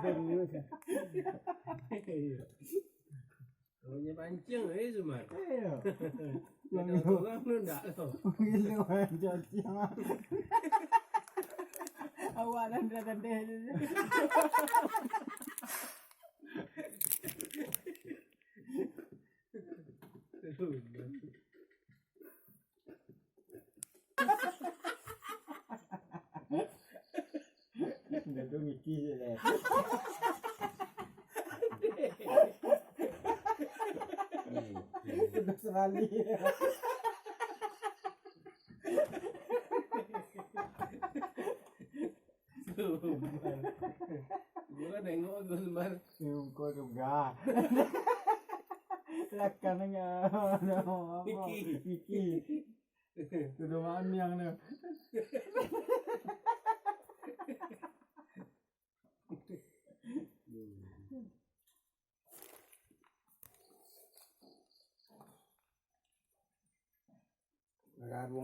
Serius ya. Punya pancing Sumar. Iya. Yang orang lu ndak lo. Gila pancing. Awalan tadi. Udah tuh mikir deh. Sudah sekali. Gua nengok Sumar. Kau juga. Lakan enggak. Piki. Piki. Sudah mana yang